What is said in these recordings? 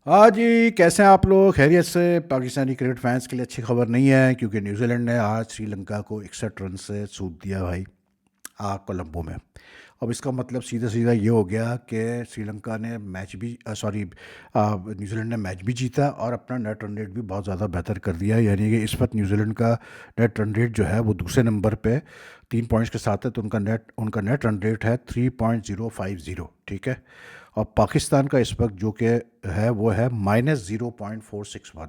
हाँ जी, कैसे हैं आप लोग? खैरियत से? पाकिस्तानी क्रिकेट फैंस के लिए अच्छी खबर नहीं है क्योंकि न्यूजीलैंड ने आज श्रीलंका को 61 रन से सूट दिया भाई, कोलंबो में। अब इसका मतलब सीधा सीधा ये हो गया कि श्रीलंका ने मैच भी सॉरी न्यूजीलैंड ने मैच भी जीता और अपना नेट रन रेट भी बहुत ज़्यादा बेहतर कर दिया। यानी कि इस वक्त न्यूजीलैंड का नेट रन रेट जो है वो दूसरे नंबर पे 3 पॉइंट्स के साथ है, तो उनका नेट रन रेट है 3.050। ठीक है। और पाकिस्तान का इस वक्त जो कि है वो है -0.461।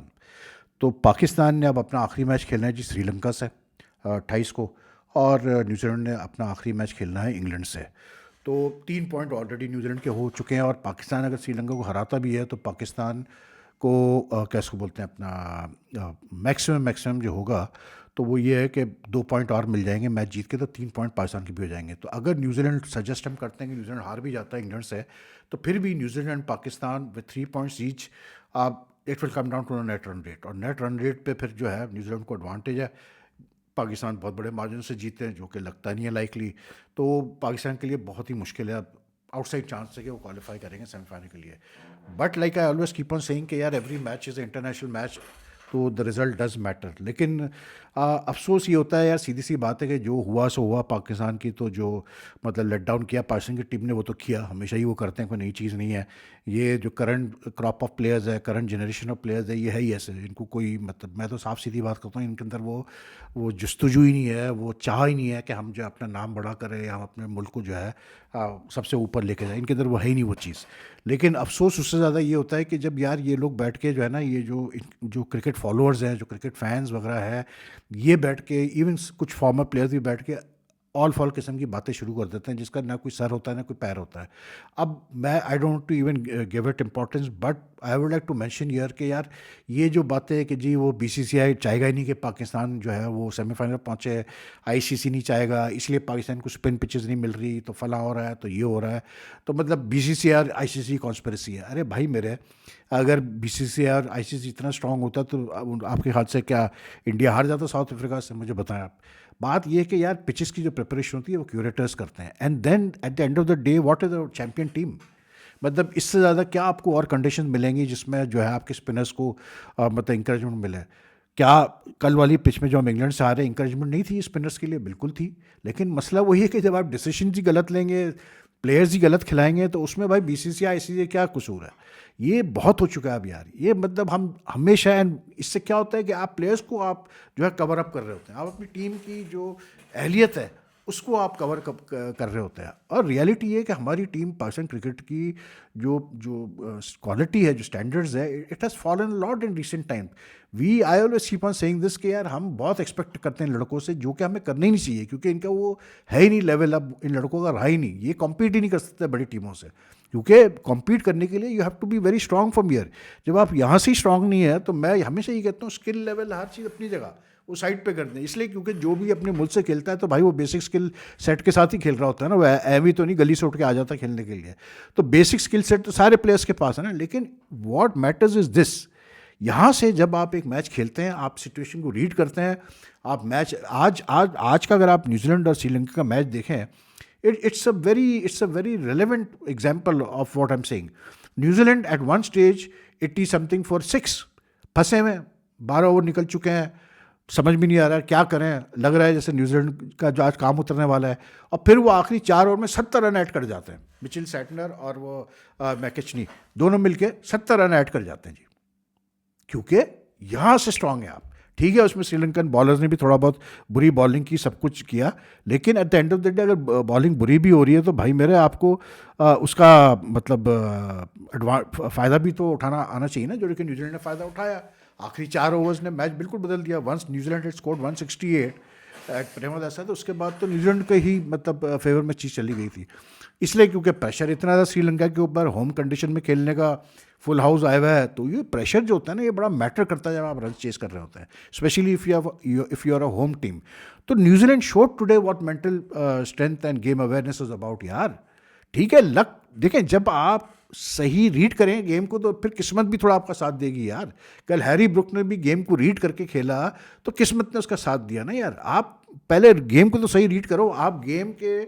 तो पाकिस्तान ने अब अपना आखिरी मैच खेलना है जी श्रीलंका से 28 को, और न्यूजीलैंड ने अपना आखिरी मैच खेलना है इंग्लैंड से। तो 3 पॉइंट ऑलरेडी न्यूजीलैंड के हो चुके हैं, और पाकिस्तान अगर श्रीलंका को हराता भी है तो पाकिस्तान को क्या इसको बोलते हैं अपना मैक्सिमम मैक्सिमम जो होगा तो वो ये है कि 2 पॉइंट और मिल जाएंगे मैच जीत के, तो 3 पॉइंट पाकिस्तान के भी हो जाएंगे। तो अगर न्यूजीलैंड सजेस्ट हम करते हैं कि न्यूजीलैंड हार भी जाता है इंग्लैंड से, तो फिर भी New Zealand and Pakistan with 3 points each, it will come down to net run rate, और नेट रन रेट पे फिर जो है न्यूजीलैंड को एडवांटेज है। पाकिस्तान बहुत बड़े मार्जिन से जीते हैं जो कि लगता नहीं है लाइकली। तो पाकिस्तान के लिए बहुत ही मुश्किल है, अब आउटसाइड चांस है कि वो क्वालिफाई करेंगे सेमीफाइनल के लिए। But like I always keep on saying कि यार every match is international match, तो द रिज़ल्ट डज मैटर। लेकिन अफसोस ये होता है यार, सीधी सी बात है कि जो हुआ सो हुआ। पाकिस्तान की तो जो मतलब लेट डाउन किया पाकिस्तान की टीम ने वो तो किया, हमेशा ही वो करते हैं, कोई नई चीज़ नहीं है। ये जो करंट क्रॉप ऑफ प्लेयर्स है, करंट जनरेशन ऑफ प्लेयर्स है, ये है ही ऐसे। इनको कोई मतलब, मैं तो साफ सीधी बात करता हूँ, इनके अंदर वो जस्तजू ही नहीं है, वो चाह ही नहीं है कि हम जो है अपना नाम बड़ा करें या हम अपने मुल्क को जो है सबसे ऊपर लेके जाएं। इनके अंदर वो है ही नहीं वो चीज़। लेकिन अफसोस उससे ज़्यादा ये होता है कि जब यार ये लोग बैठ के जो है ना, ये जो क्रिकेट फॉलोअर्स हैं, जो क्रिकेट फैंस वगैरह है, ये बैठ के इवन कुछ फॉर्मर प्लेयर्स भी बैठ के ऑल फॉल किस्म की बातें शुरू कर देते हैं जिसका ना कोई सर होता है ना कोई पैर होता है। अब मैं I don't to even give it importance, but I would like to mention here कि यार ये जो बातें हैं कि जी वो बीसीसीआई चाहेगा ही नहीं कि पाकिस्तान जो है वो सेमीफाइनल पहुंचे, आईसीसी नहीं चाहेगा, इसलिए पाकिस्तान को स्पिन पिचेस नहीं मिल रही, तो फला हो रहा है, तो ये हो रहा है, तो मतलब बीसीसीआई और आईसीसी कॉन्स्पिरेसी है। अरे भाई मेरे, अगर बीसीसीआई और आईसीसी इतना स्ट्रांग होता तो आपके ख्याल से क्या इंडिया हार जाता साउथ अफ्रीका से? मुझे बताएं आप। बात यह है कि यार पिचेस की जो प्रिपरेशन होती है वो क्यूरेटर्स करते हैं, and then at the end of the day what is the champion team? मतलब इससे ज़्यादा क्या आपको और कंडीशन मिलेंगी जिसमें जो है आपके स्पिनर्स को मतलब इंकरेजमेंट मिले? क्या कल वाली पिच में जो हम इंग्लैंड से आ रहे हैं, इंकरेजमेंट नहीं थी स्पिनर्स के लिए? बिल्कुल थी। लेकिन मसला वही है कि जब आप डिसीजन ही गलत लेंगे, प्लेयर्स ही गलत खिलाएंगे, तो उसमें भाई बीसीसीआई आईसीसी क्या कसूर है? ये बहुत हो चुका है अब यार। ये मतलब हम हमेशा, एंड इससे क्या होता है कि आप प्लेयर्स को आप जो है कवर अप कर रहे होते हैं, आप अपनी टीम की जो अहलियत है उसको आप कवर कर रहे होते हैं। और रियलिटी ये है कि हमारी टीम पाकिस्तान क्रिकेट की जो जो क्वालिटी है, जो स्टैंडर्ड्स है, it has fallen lot in recent time. We I always keep on saying this कि यार हम बहुत एक्सपेक्ट करते हैं लड़कों से, जो कि हमें करना ही नहीं चाहिए क्योंकि इनका वो है ही नहीं लेवल, अब इन लड़कों का रहा ही नहीं, ये कॉम्पीट ही नहीं कर सकते बड़ी टीमों से। क्योंकि कॉम्पीट करने के लिए you have to be very strong from here. जब आप यहाँ से ही स्ट्रांग नहीं है, तो मैं हमेशा ये कहता हूँ स्किल लेवल हर चीज़ अपनी जगह वो साइड पे कर दें। इसलिए क्योंकि जो भी अपने मुल्क से खेलता है तो भाई वो बेसिक स्किल सेट के साथ ही खेल रहा होता है ना, वो एवी तो नहीं गली से उठ के आ जाता खेलने के लिए। तो बेसिक स्किल सेट तो सारे प्लेयर्स के पास है ना। लेकिन व्हाट मैटर्स इज दिस, यहाँ से जब आप एक मैच खेलते हैं, आप सिचुएशन को रीड करते हैं, आप मैच आज आज आज का अगर आप न्यूजीलैंड और श्रीलंका का मैच देखें, it's a very relevant example of what I'm saying. New Zealand at one stage 80 something for 6, फंसे हुए हैं, 12 ओवर निकल चुके हैं, समझ भी नहीं आ रहा है क्या करें। लग रहा है जैसे न्यूजीलैंड का जो आज काम उतरने वाला है, और फिर वो आखिरी 4 ओवर में 70 रन ऐड कर जाते हैं। मिचेल सैटनर और वो मैकेचनी दोनों मिलके 70 रन ऐड कर जाते हैं जी, क्योंकि यहाँ से स्ट्रांग है आप। ठीक है, उसमें श्रीलंकन बॉलर्स ने भी थोड़ा बहुत बुरी बॉलिंग की, सब कुछ किया, लेकिन eight the end of the day अगर बॉलिंग बुरी भी हो रही है तो भाई मेरे आपको उसका मतलब फ़ायदा भी तो उठाना आना चाहिए ना, जो कि न्यूजीलैंड ने फ़ायदा उठाया। आखिरी 4 ओवर्स ने मैच बिल्कुल बदल दिया। Once New Zealand had scored 168 at Premadasa, तो उसके बाद तो न्यूजीलैंड के ही मतलब फेवर में चीज़ चली गई थी। इसलिए क्योंकि प्रेशर इतना था श्रीलंका के ऊपर, होम कंडीशन में खेलने का, फुल हाउस आया हुआ है, तो ये प्रेशर जो होता है ना, ये बड़ा मैटर करता है जब आप रन चेस कर रहे होते हैं, specially if you are a home team. तो New Zealand showed today what mental strength and game awareness is about यार। ठीक है, लक देखें, जब आप सही रीड करें गेम को तो फिर किस्मत भी थोड़ा आपका साथ देगी यार। कल हैरी ब्रुक ने भी गेम को रीड करके खेला तो किस्मत ने उसका साथ दिया ना यार। आप पहले गेम को तो सही रीड करो, आप गेम के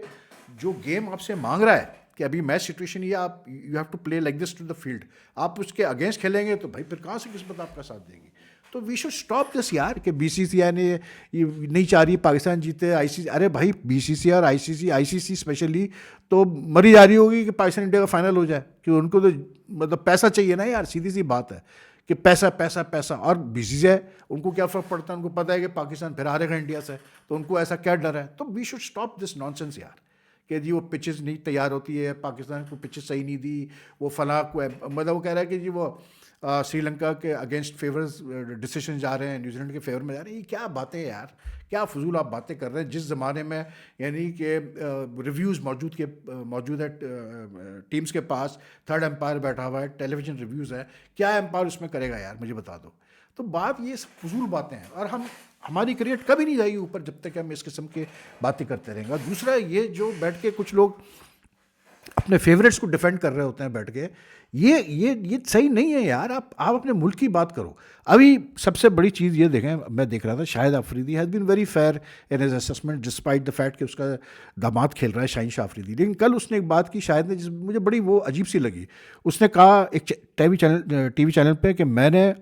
जो गेम आपसे मांग रहा है कि कि अभी मैच सिचुएशन ये आप you have to play like this to the field, आप उसके अगेंस्ट खेलेंगे तो भाई फिर कहाँ से किस्मत आपका साथ देगी। तो वी शुड स्टॉप दिस यार कि बीसीसीआई ने ये नहीं चाह रही पाकिस्तान जीते, आईसीसी, अरे भाई बीसीसीआई और आईसीसी स्पेशली तो मरी जा रही होगी कि पाकिस्तान इंडिया का फाइनल हो जाए, कि उनको तो मतलब पैसा चाहिए ना यार, सीधी सी बात है कि पैसा पैसा पैसा। और बीसीसीआई उनको क्या फ़र्क पड़ता है, उनको पता है कि पाकिस्तान फिर हारेगा इंडिया से, तो उनको ऐसा क्या डर है। तो we should stop this nonsense यार कि जी वो पिचेस नहीं तैयार होती है, पाकिस्तान को पिचेस सही नहीं दी, वो फलां को मतलब वो कह रहा है कि जी वो श्रीलंका के अगेंस्ट फेवर्स डिसीजन जा रहे हैं, न्यूजीलैंड के फेवर में जा रहे हैं। ये क्या बातें हैं यार, क्या फजूल आप बातें कर रहे हैं। जिस ज़माने में यानी कि रिव्यूज़ मौजूद है टीम्स के पास, थर्ड एम्पायर बैठा हुआ है, टेलीविज़न रिव्यूज़ है, क्या एम्पायर उसमें करेगा यार, मुझे बता दो। तो बात ये फजूल बातें हैं, और हमारी क्रिकेट कभी नहीं जाएगी ऊपर जब तक हम इस किस्म की बातें करते रहेंगे। और दूसरा ये जो बैठ के कुछ लोग अपने फेवरेट्स को डिफेंड कर रहे होते हैं बैठ के, ये सही नहीं है यार। आप अपने मुल्क की बात करो। अभी सबसे बड़ी चीज़ ये देखें, मैं देख रहा था Shahid Afridi has been very fair in his assessment despite the fact कि उसका दामाद खेल रहा है शाहीन शाह अफरीदी। लेकिन कल उसने एक बात की शाहिद ने, जिस मुझे बड़ी वो अजीब सी लगी। उसने कहा एक टीवी चैनल पे कि मैंने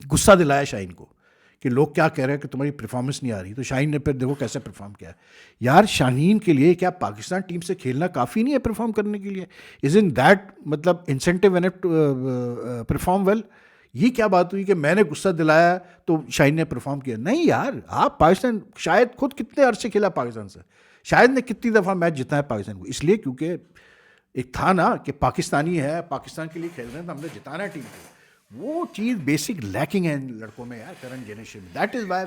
गुस्सा दिलाया शाहीन को कि लोग क्या कह रहे हैं कि तुम्हारी परफॉर्मेंस नहीं आ रही। तो शाहीन ने फिर देखो कैसे परफॉर्म किया यार। शाहीन के लिए क्या पाकिस्तान टीम से खेलना काफ़ी नहीं है परफॉर्म करने के लिए? इज इन दैट मतलब incentive an to perform well? ये क्या बात हुई कि मैंने गुस्सा दिलाया तो शाहीन ने परफॉर्म किया? नहीं यार, आप पाकिस्तान शायद खुद कितने अरसे खेला पाकिस्तान से, शायद ने कितनी दफ़ा मैच जिताया पाकिस्तान को, इसलिए क्योंकि एक था ना कि पाकिस्तानी है, पाकिस्तान के लिए खेल रहे हैं तो हमने जिताना है टीम को। वो चीज़ बेसिक लैकिंग है इन लड़कों में यार, current generation. That is why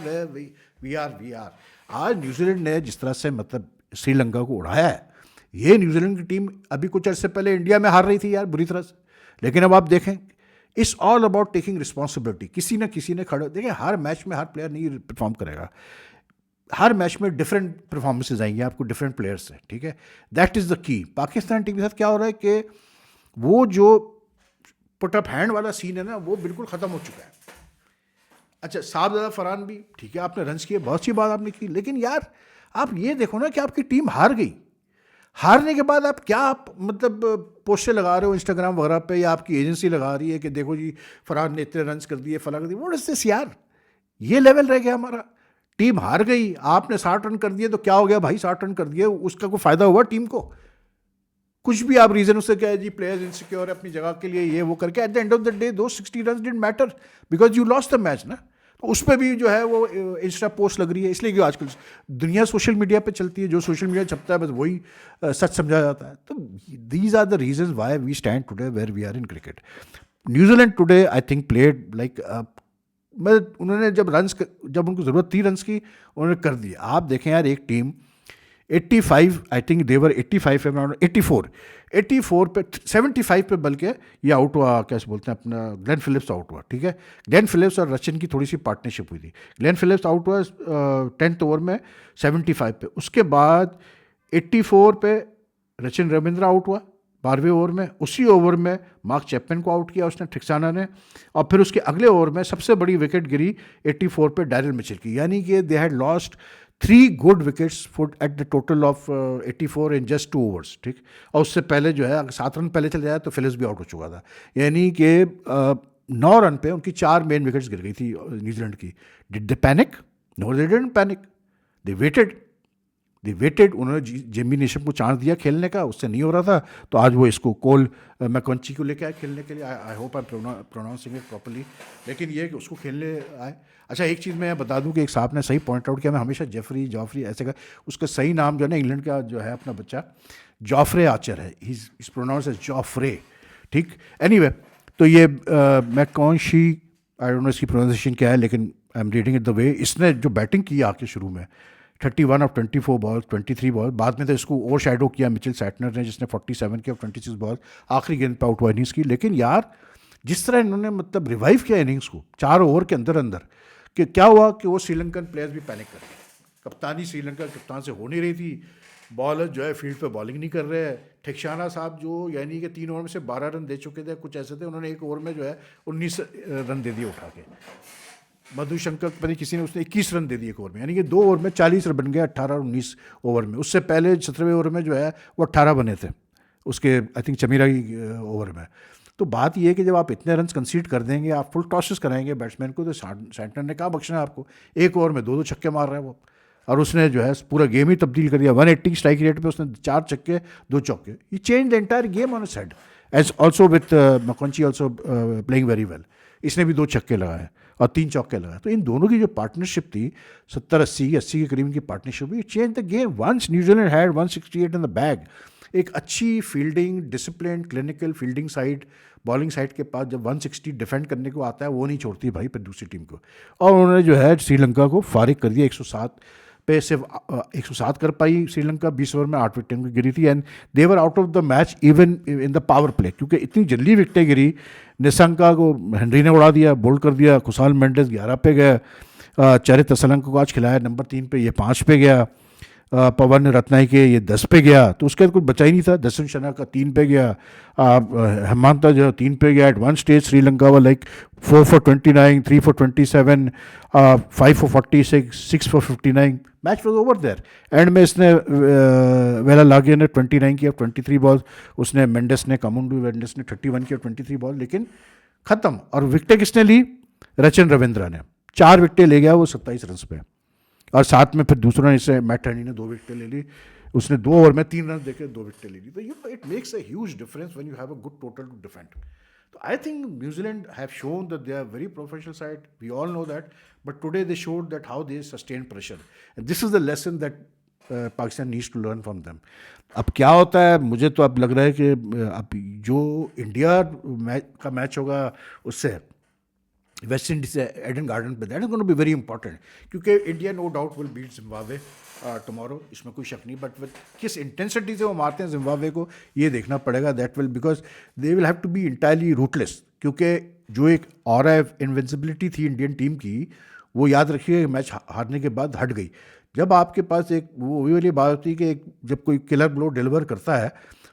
we are आज न्यूजीलैंड ने जिस तरह से मतलब श्रीलंका को उड़ाया है, ये न्यूजीलैंड की टीम अभी कुछ अर्से पहले इंडिया में हार रही थी यार बुरी तरह से। लेकिन अब आप देखें, it's all about taking responsibility. किसी ना किसी ने खड़े, देखिए हर मैच में हर प्लेयर नहीं परफॉर्म करेगा, हर मैच में डिफरेंट परफॉर्मेंसेज आएंगे आपको डिफरेंट प्लेयर्स से, ठीक है। That is the key. Pakistan team के साथ क्या हो रहा है कि वो जो पुट अप हैंड वाला सीन है ना, वो बिल्कुल ख़त्म हो चुका है। अच्छा, साहबजादा फरहान भी ठीक है, आपने रन्स किए, बहुत सी बात आपने की, लेकिन यार आप ये देखो ना कि आपकी टीम हार गई। हारने के बाद आप क्या मतलब पोस्टर लगा रहे हो इंस्टाग्राम वगैरह पे, या आपकी एजेंसी लगा रही है कि देखो जी फरहान ने इतने रन्स कर दिए, फला कर दिए। व्हाट इज दिस यार, ये लेवल रह गया हमारा। टीम हार गई, आपने 60 रन कर दिए तो क्या हो गया भाई, 60 रन कर दिए, उसका कोई फ़ायदा हुआ टीम को? कुछ भी आप रीज़न उससे क्या है जी, प्लेयर्स इनसिक्योर है अपनी जगह के लिए, ये वो करके, eight the end of the day दो 60 run didn't matter because you lost the match ना। तो उस पर भी जो है वो इंस्टा पोस्ट लग रही है, इसलिए कि आजकल दुनिया सोशल मीडिया पे चलती है, जो सोशल मीडिया छपता है बस वही सच समझा जाता है। तो these are the reason why we stand today where we are in cricket. New Zealand today I think played like उन्होंने जब उनको ज़रूरत थी रन्स की, उन्होंने कर दिया। आप देखें यार, एक टीम 85 आई थिंक देवर 85 84 पे 75 पे बल्कि ये आउट हुआ, कैसे बोलते हैं अपना, ग्लेन फिलिप्स आउट हुआ, ठीक है। ग्लेन फिलिप्स और रचिन की थोड़ी सी पार्टनरशिप हुई थी। ग्लेन फिलिप्स आउट हुआ 10th ओवर में 75 पे। उसके बाद 84 पे रचिन रविंद्र आउट हुआ 12वें ओवर में। उसी ओवर में मार्क चैपमैन को आउट किया उसने, ठिक्साना ने। और फिर उसके अगले ओवर में सबसे बड़ी विकेट गिरी 84 पे डैरिल मिचेल की, यानी कि they had lost 3 good wickets for at the total of 84 in just 2 overs, ठीक। और उससे पहले जो है अगर 7 रन पहले चले जाए तो फिलिप्स भी आउट हो चुका था, यानी कि 9 रन पे उनकी 4 मेन विकेट्स गिर गई थी न्यूजीलैंड की। Did they panic? No, they didn't panic. They waited. उन्होंने जेमी नेशम को चांस दिया खेलने का, उससे नहीं हो रहा था, तो आज वो इसको कोल मैकॉन्ची को लेके आए खेलने के लिए। I hope I pronouncing it properly, लेकिन ये कि उसको खेलने आए। अच्छा, एक चीज़ मैं बता दूं कि एक साहब ने सही पॉइंट आउट किया, मैं हमेशा जॉफरी ऐसे का, उसका सही नाम जो है ना, इंग्लैंड का जो है अपना बच्चा जॉफ्रे आर्चर है, इज प्रोनाउंस एज जॉफ्रे, ठीक। एनीवे, तो ये मैकॉन्शी, आई डोंट नो इसकी प्रोनाउंसिएशन क्या है, लेकिन I am reading it the way. इसने जो बैटिंग की आके शुरू में 31 ऑफ 24 बॉल 23 बॉल, बाद में तो इसको ओवर शैडो किया मिचेल सैटनर ने, जिसने 47 की और 26 बॉल आखिरी गेंद पे आउट हुआ इनिंग्स की। लेकिन यार जिस तरह इन्होंने मतलब रिवाइव किया इनिंग्स को 4 ओवर के अंदर कि क्या हुआ कि वो श्रीलंकन प्लेयर्स भी पैनिक कर गए। कप्तानी श्रीलंका कप्तान से हो नहीं रही थी, बॉलर जो है फील्ड पे बॉलिंग नहीं कर रहे हैं। ठिक्साना साहब जो यानी कि 3 ओवर में से 12 रन दे चुके थे, कुछ ऐसे थे, उन्होंने 1 ओवर में जो है 19 रन दे दिए उठा के। मधुशंकर पता किसी ने, उसने 21 रन दे दिए 1 ओवर में, यानी कि 2 ओवर में 40 रन बन गया 18 और 19 ओवर में। उससे पहले 17वें ओवर में जो है वो 18 बने थे उसके आई थिंक चमीरा की ओवर में। तो बात ये है कि जब आप इतने रन कंसीड कर देंगे, आप फुल टॉसेस कराएंगे बैट्समैन को, तो सैंटनर ने कहा बख्शना है आपको। एक ओवर में 2 छक्के मार रहा है वो, और उसने जो है पूरा गेम ही तब्दील कर दिया। 180 स्ट्राइक रेट पे उसने 4 छक्के 2 चौके, he change the entire game on a head, as also with McConchie also playing very well. इसने भी 2 छक्के लगाए और 3 चौके लगाए। तो इन दोनों की जो पार्टनरशिप थी 70-80 के करीब की पार्टनरशिप हुई, change the game. Once New Zealand had 168 in the bag, एक अच्छी fielding, discipline, clinical fielding side, bowling side के पास जब 160 डिफेंड करने को आता है, वो नहीं छोड़ती भाई फिर दूसरी टीम को। और उन्होंने जो है श्रीलंका को फारिग कर दिया 107 पे। सिर्फ 107 कर पाई श्रीलंका, 20 ओवर में 8 विकेटें उनकी गिरी थी, and they were out of the match even in the power play, क्योंकि इतनी जल्दी विकेटें गिरी। निशंका को हेनरी ने उड़ा दिया, बोल्ड कर दिया। खुशाल मेंडिस 11 पे गया, चरित असलंका को आज खिलाया नंबर 3 पे, ये 5 पे गया। पवन रत्नाई के ये 10 पे गया, तो उसके बाद कुछ बचा ही नहीं था। दर्शन शना का 3 पे गया, हेमंता जो 3 पे गया। एट वन स्टेज श्रीलंका वा like 4 for 29, 3 for 27, 5 for 46, 6 for 59। Match was over there. End में इसने वेला लागे ने 29 किया 23 बॉल, उसने मेंडिस ने, कामुंडू मेंडिस ने 31 किया 23 बॉल, लेकिन ख़त्म। और विकेटें किसने ली? रचिन रविंद्रा ने 4 विकेटें ले गया वो 27 रन पे। और साथ में फिर दूसरा इससे मैट हेनरी ने 2 विकेटें ले ली, उसने 2 ओवर में 3 रन देके 2 विकेटें ले ली। तो you know it makes a huge difference when you have a good total to defend. तो I think New Zealand have shown that they are very professional side, we all know that, but today they showed that how they sustain pressure, and this is the lesson that Pakistan needs to learn from them. अब क्या होता है, मुझे तो अब लग रहा है कि अब जो इंडिया का मैच होगा उससे वेस्ट इंडीज से एडन गार्डन पे, that is going to be very important, क्योंकि India no doubt will beat Zimbabwe tomorrow, इसमें कोई शक नहीं। बट किस इंटेंसिटी से वो मारते हैं जिम्बाब्वे को, ये देखना पड़ेगा। That will, because they will have to be entirely ruthless, क्योंकि जो एक ऑरा इनविंसिबिलिटी थी इंडियन टीम की, वो याद रखिए मैच हारने के बाद हट गई। जब आपके पास एक वो वही वाली बात होती है कि जब कोई किलर ब्लो डिलीवर करता है,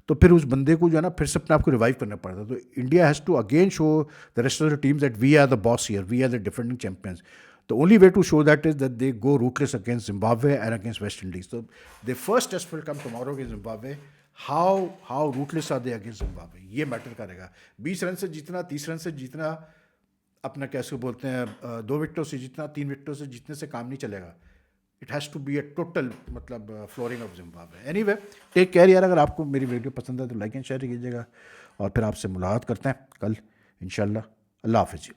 तो फिर उस बंदे को जो है ना फिर से अपने आप को रिवाइव करना पड़ता है। तो India has to again show the rest of the teams that we are the boss here, we are the defending champions. The only way to show that is that they go ruthless against Zimbabwe and against West Indies. तो the first test will come tomorrow against Zimbabwe. How ruthless are they against Zimbabwe, ये matter करेगा। 20 run से जीतना, 30 run से जीतना, अपना कैसे बोलते हैं 2 विकेटों से जीतना, 3 विकेटों से जीतने से काम नहीं चलेगा। It has to be a total मतलब flooring of Zimbabwe. Anyway, take care यार। अगर आपको मेरी वीडियो पसंद है तो लाइक एंड शेयर कीजिएगा, और फिर आपसे मुलाकात करते हैं कल इंशाल्लाह। अल्लाह हाफिज़।